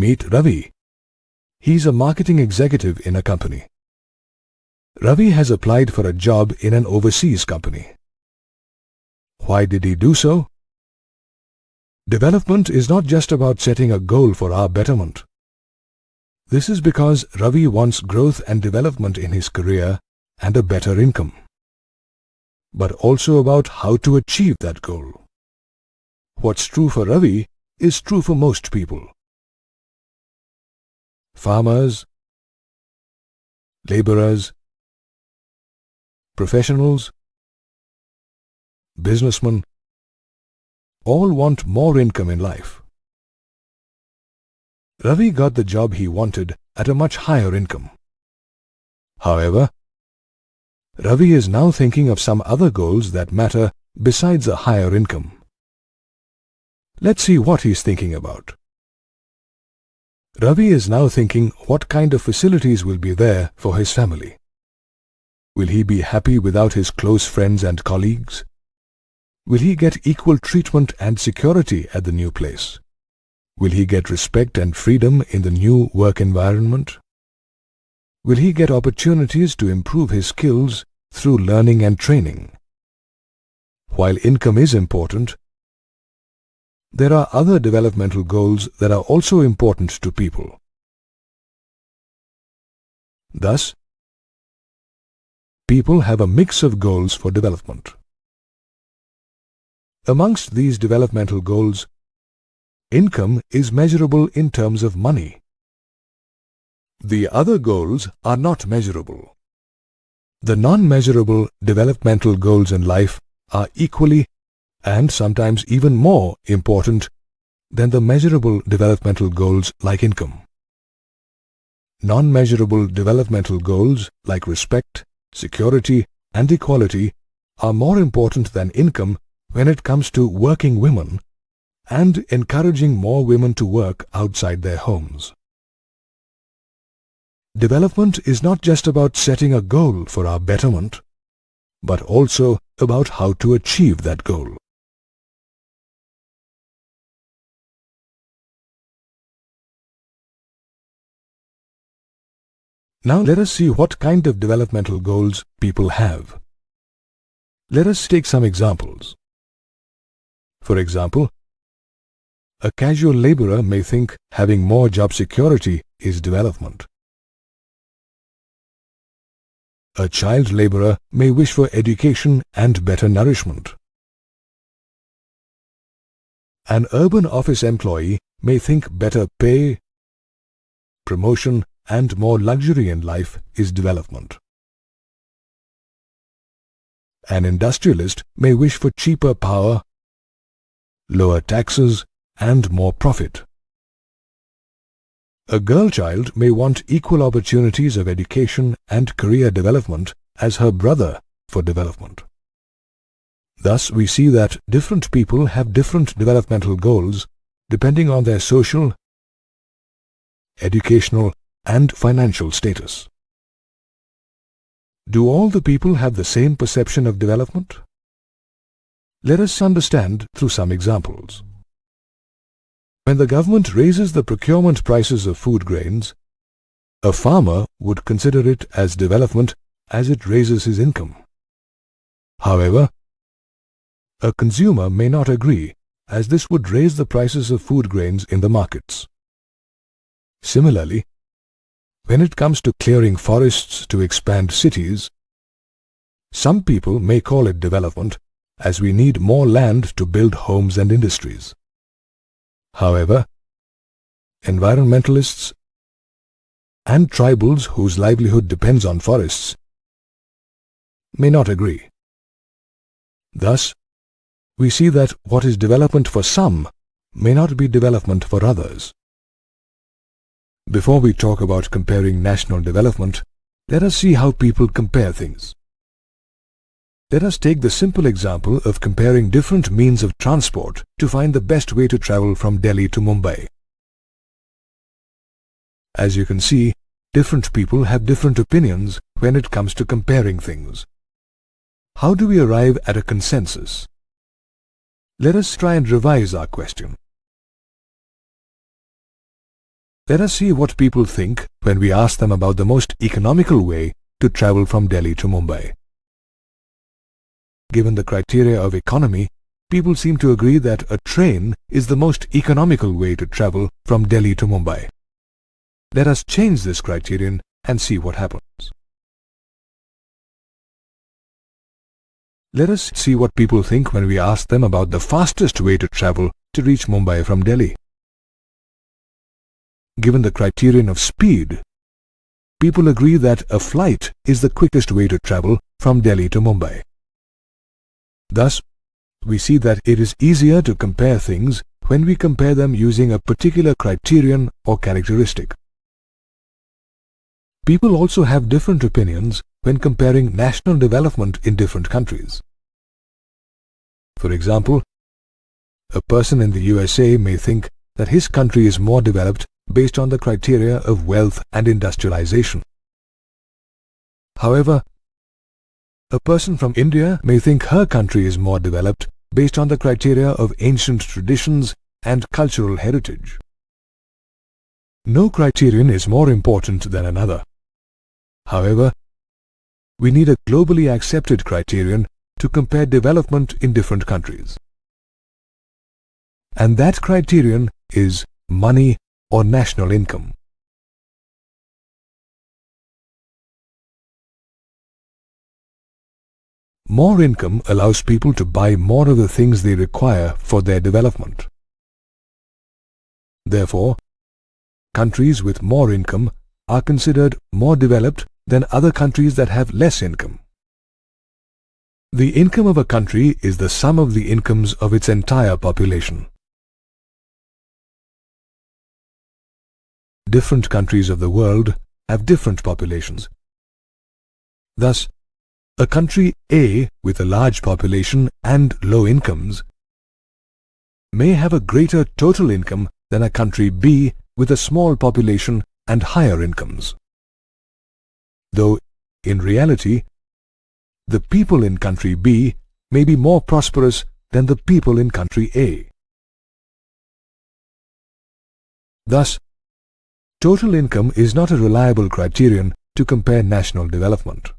Meet Ravi. He's a marketing executive in a company. Ravi has applied for a job in an overseas company. Why did he do so? Development is not just about setting a goal for our betterment. This is because Ravi wants growth and development in his career and a better income, but also about how to achieve that goal. What's true for Ravi is true for most people. Farmers, laborers, professionals, businessmen, all want more income in life. Ravi got the job he wanted at a much higher income. However, Ravi is now thinking of some other goals that matter besides a higher income. Let's see what he's thinking about. Ravi is now thinking what kind of facilities will be there for his family. Will he be happy without his close friends and colleagues? Will he get equal treatment and security at the new place? Will he get respect and freedom in the new work environment? Will he get opportunities to improve his skills through learning and training? While income is important, there are other developmental goals that are also important to people. Thus, people have a mix of goals for development. Amongst these developmental goals, income is measurable in terms of money. The other goals are not measurable. The non-measurable developmental goals in life are equally and sometimes even more important than the measurable developmental goals like income. Non-measurable developmental goals like respect, security, and equality are more important than income when it comes to working women and encouraging more women to work outside their homes. Development is not just about setting a goal for our betterment, but also about how to achieve that goal. Now let us see what kind of developmental goals people have. Let us take some examples. For example, a casual laborer may think having more job security is development. A child laborer may wish for education and better nourishment. An urban office employee may think better pay, promotion, and more luxury in life is development. An industrialist may wish for cheaper power, lower taxes, and more profit. A girl child may want equal opportunities of education and career development as her brother for development. Thus, we see that different people have different developmental goals depending on their social, educational, and financial status. Do all the people have the same perception of development? Let us understand through some examples. When the government raises the procurement prices of food grains, a farmer would consider it as development as it raises his income. However, a consumer may not agree, as this would raise the prices of food grains in the markets. Similarly, when it comes to clearing forests to expand cities, some people may call it development, as we need more land to build homes and industries. However, environmentalists and tribals whose livelihood depends on forests may not agree. Thus, we see that what is development for some may not be development for others. Before we talk about comparing national development, let us see how people compare things. Let us take the simple example of comparing different means of transport to find the best way to travel from Delhi to Mumbai. As you can see, different people have different opinions when it comes to comparing things. How do we arrive at a consensus? Let us try and revise our question. Let us see what people think when we ask them about the most economical way to travel from Delhi to Mumbai. Given the criteria of economy, people seem to agree that a train is the most economical way to travel from Delhi to Mumbai. Let us change this criterion and see what happens. Let us see what people think when we ask them about the fastest way to travel to reach Mumbai from Delhi. Given the criterion of speed, people agree that a flight is the quickest way to travel from Delhi to Mumbai. Thus, we see that it is easier to compare things when we compare them using a particular criterion or characteristic. People also have different opinions when comparing national development in different countries. For example, a person in the USA may think that his country is more developed based on the criteria of wealth and industrialization. However, a person from India may think her country is more developed based on the criteria of ancient traditions and cultural heritage. No criterion is more important than another. However, we need a globally accepted criterion to compare development in different countries. And that criterion is money or national income. More income allows people to buy more of the things they require for their development. Therefore, countries with more income are considered more developed than other countries that have less income. The income of a country is the sum of the incomes of its entire population. Different countries of the world have different populations. Thus, a country A with a large population and low incomes may have a greater total income than a country B with a small population and higher incomes. Though, in reality, the people in country B may be more prosperous than the people in country A. Thus, total income is not a reliable criterion to compare national development.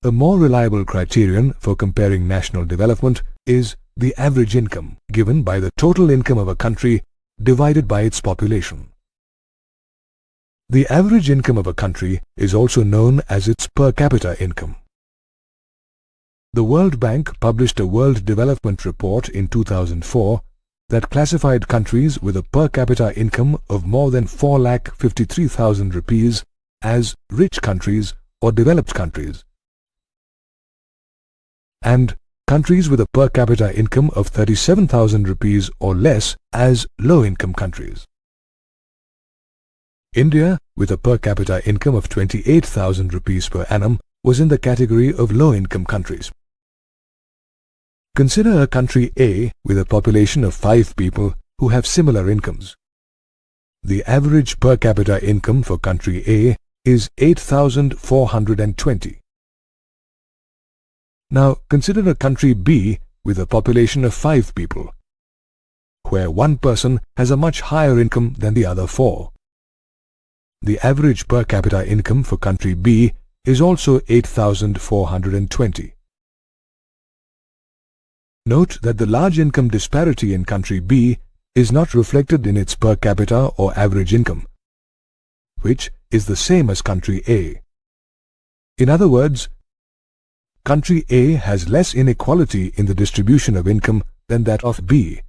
A more reliable criterion for comparing national development is the average income given by the total income of a country divided by its population. The average income of a country is also known as its per capita income. The World Bank published a World Development Report in 2004 that classified countries with a per capita income of more than 4,53,000 rupees as rich countries or developed countries, and countries with a per capita income of 37,000 rupees or less as low-income countries. India, with a per capita income of 28,000 rupees per annum, was in the category of low-income countries. Consider a country A with a population of 5 people who have similar incomes. The average per capita income for country A is 8,420. Now consider a country B with a population of 5 people, where one person has a much higher income than the other 4. The average per capita income for country B is also 8,420. Note that the large income disparity in country B is not reflected in its per capita or average income, which is the same as country A. In other words, country A has less inequality in the distribution of income than that of B,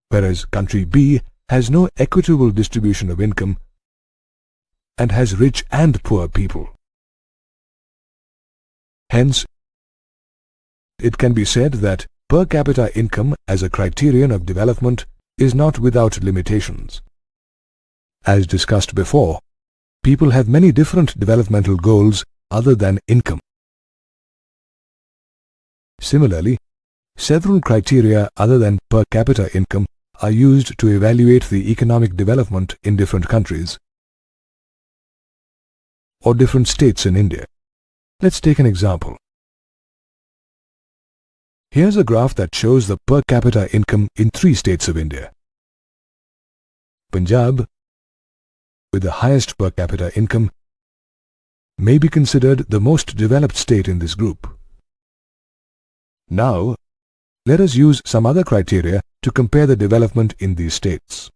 whereas country B has no equitable distribution of income and has rich and poor people. Hence, it can be said that per capita income as a criterion of development is not without limitations. As discussed before, people have many different developmental goals other than income. Similarly, several criteria other than per capita income are used to evaluate the economic development in different countries or different states in India. Let's take an example. Here's a graph that shows the per capita income in 3 states of India. Punjab, with the highest per capita income, may be considered the most developed state in this group. Now, let us use some other criteria to compare the development in these states.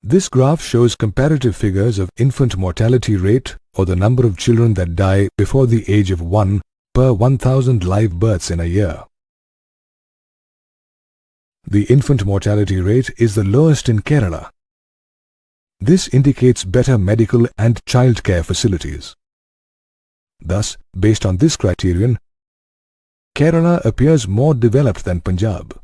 This graph shows comparative figures of infant mortality rate, or the number of children that die before the age of 1 per 1,000 live births in a year. The infant mortality rate is the lowest in Kerala. This indicates better medical and childcare facilities. Thus, based on this criterion, Kerala appears more developed than Punjab.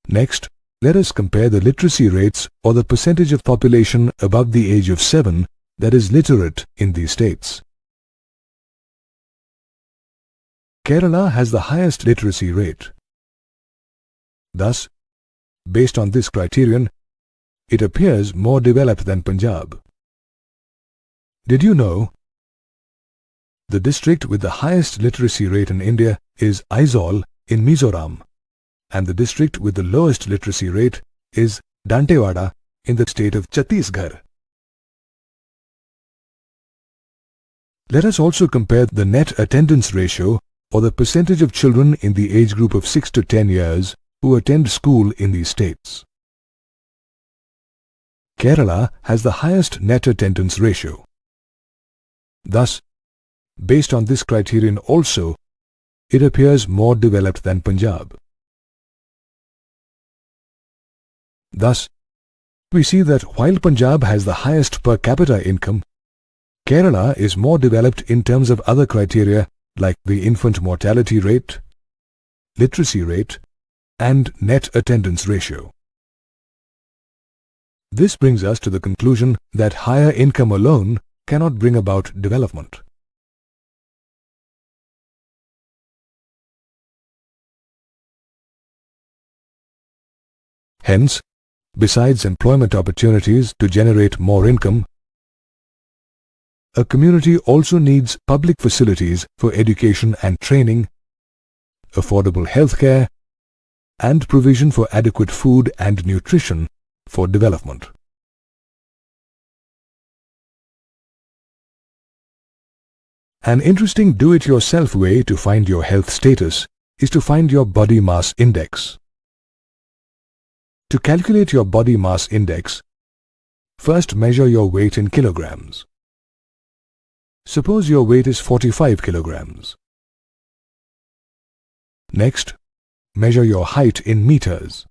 Next, let us compare the literacy rates, or the percentage of population above the age of 7 that is literate in these states. Kerala has the highest literacy rate. Thus, based on this criterion, it appears more developed than Punjab. Did you know? The district with the highest literacy rate in India is Aizawl in Mizoram, and the district with the lowest literacy rate is Dantewada in the state of Chhattisgarh. Let us also compare the net attendance ratio, or the percentage of children in the age group of 6 to 10 years who attend school in these states. Kerala has the highest net attendance ratio. Thus, based on this criterion also, it appears more developed than Punjab. Thus, we see that while Punjab has the highest per capita income, Kerala is more developed in terms of other criteria like the infant mortality rate, literacy rate, and net attendance ratio. This brings us to the conclusion that higher income alone cannot bring about development. Hence, besides employment opportunities to generate more income, a community also needs public facilities for education and training, affordable healthcare, and provision for adequate food and nutrition for development. An interesting do-it-yourself way to find your health status is to find your body mass index. To calculate your body mass index, first measure your weight in kilograms. Suppose your weight is 45 kilograms. Next, measure your height in meters.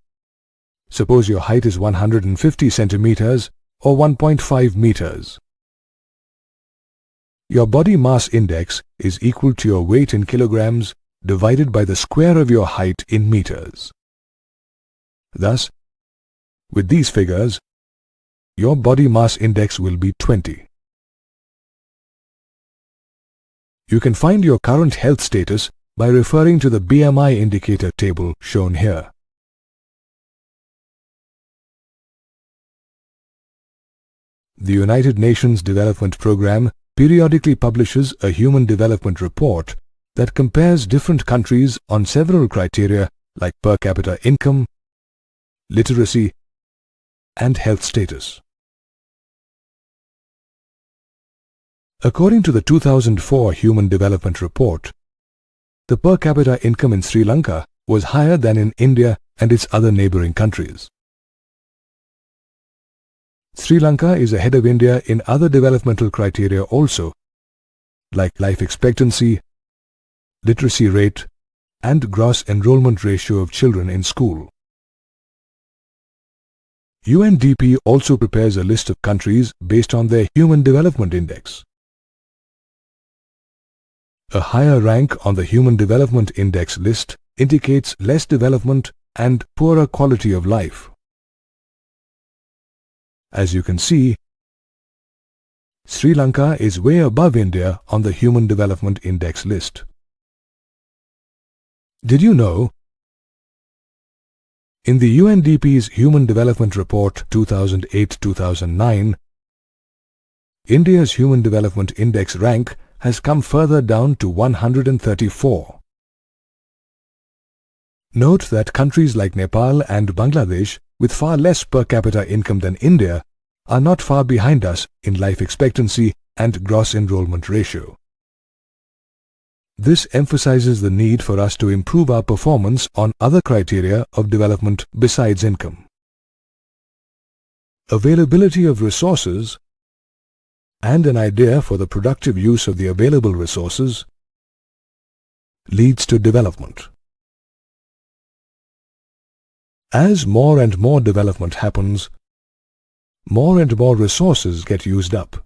Suppose your height is 150 centimeters or 1.5 meters. Your body mass index is equal to your weight in kilograms divided by the square of your height in meters. Thus, with these figures, your body mass index will be 20. You can find your current health status by referring to the BMI indicator table shown here. The United Nations Development Programme periodically publishes a Human Development Report that compares different countries on several criteria like per capita income, literacy, and health status. According to the 2004 Human Development Report, the per capita income in Sri Lanka was higher than in India and its other neighboring countries. Sri Lanka is ahead of India in other developmental criteria also, like life expectancy, literacy rate, and gross enrollment ratio of children in school. UNDP also prepares a list of countries based on their Human Development Index. A higher rank on the Human Development Index list indicates less development and poorer quality of life. As you can see, Sri Lanka is way above India on the Human Development Index list. Did you know? In the UNDP's Human Development Report 2008-2009, India's Human Development Index rank has come further down to 134. Note that countries like Nepal and Bangladesh, with far less per capita income than India, are not far behind us in life expectancy and gross enrollment ratio. This emphasizes the need for us to improve our performance on other criteria of development besides income. Availability of resources and an idea for the productive use of the available resources leads to development. As more and more development happens, more and more resources get used up.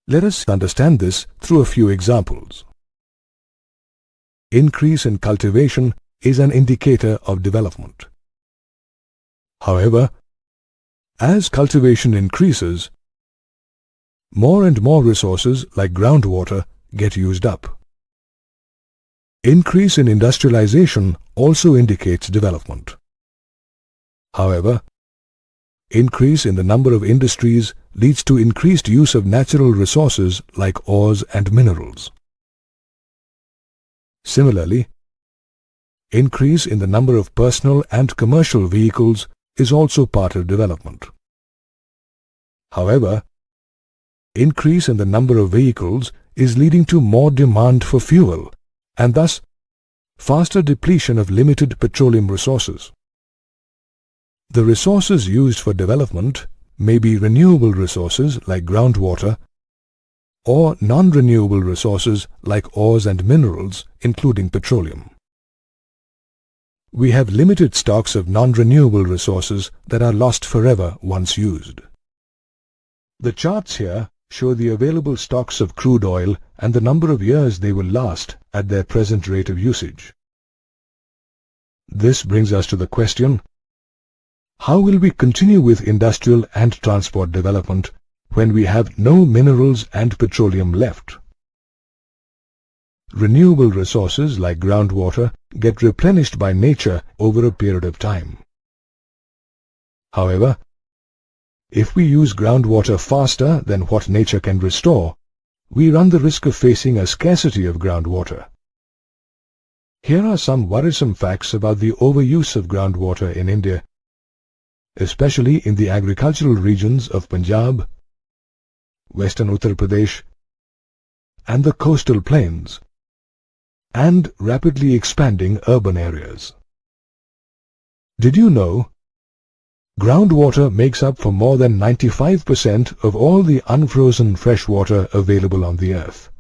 Let us understand this through a few examples. Increase in cultivation is an indicator of development. However, as cultivation increases, more and more resources like groundwater get used up. Increase in industrialization also indicates development. However, increase in the number of industries leads to increased use of natural resources like ores and minerals. Similarly, increase in the number of personal and commercial vehicles is also part of development. However, increase in the number of vehicles is leading to more demand for fuel and thus faster depletion of limited petroleum resources. The resources used for development may be renewable resources like groundwater or non-renewable resources like ores and minerals, including petroleum. We have limited stocks of non-renewable resources that are lost forever once used. The charts here show the available stocks of crude oil and the number of years they will last at their present rate of usage. This brings us to the question, how will we continue with industrial and transport development when we have no minerals and petroleum left? Renewable resources like groundwater get replenished by nature over a period of time. However, if we use groundwater faster than what nature can restore, we run the risk of facing a scarcity of groundwater. Here are some worrisome facts about the overuse of groundwater in India, especially in the agricultural regions of Punjab, Western Uttar Pradesh, and the coastal plains, and rapidly expanding urban areas. Did you know groundwater makes up for more than 95% of all the unfrozen fresh water available on the earth?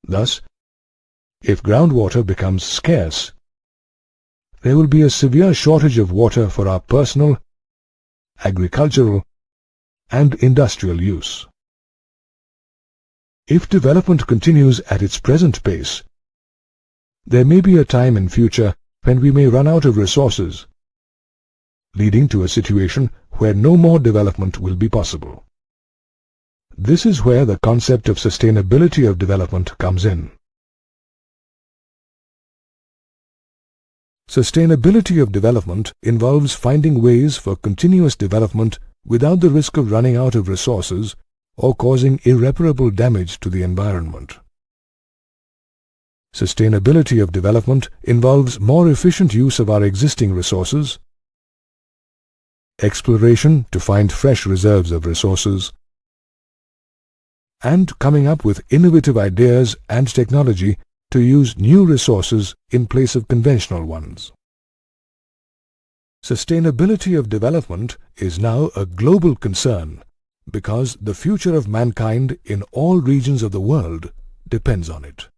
Thus, if groundwater becomes scarce, there will be a severe shortage of water for our personal, agricultural, and industrial use. If development continues at its present pace, there may be a time in future when we may run out of resources, leading to a situation where no more development will be possible. This is where the concept of sustainability of development comes in. Sustainability of development involves finding ways for continuous development without the risk of running out of resources or causing irreparable damage to the environment. Sustainability of development involves more efficient use of our existing resources, exploration to find fresh reserves of resources, and coming up with innovative ideas and technology to use new resources in place of conventional ones. Sustainability of development is now a global concern because the future of mankind in all regions of the world depends on it.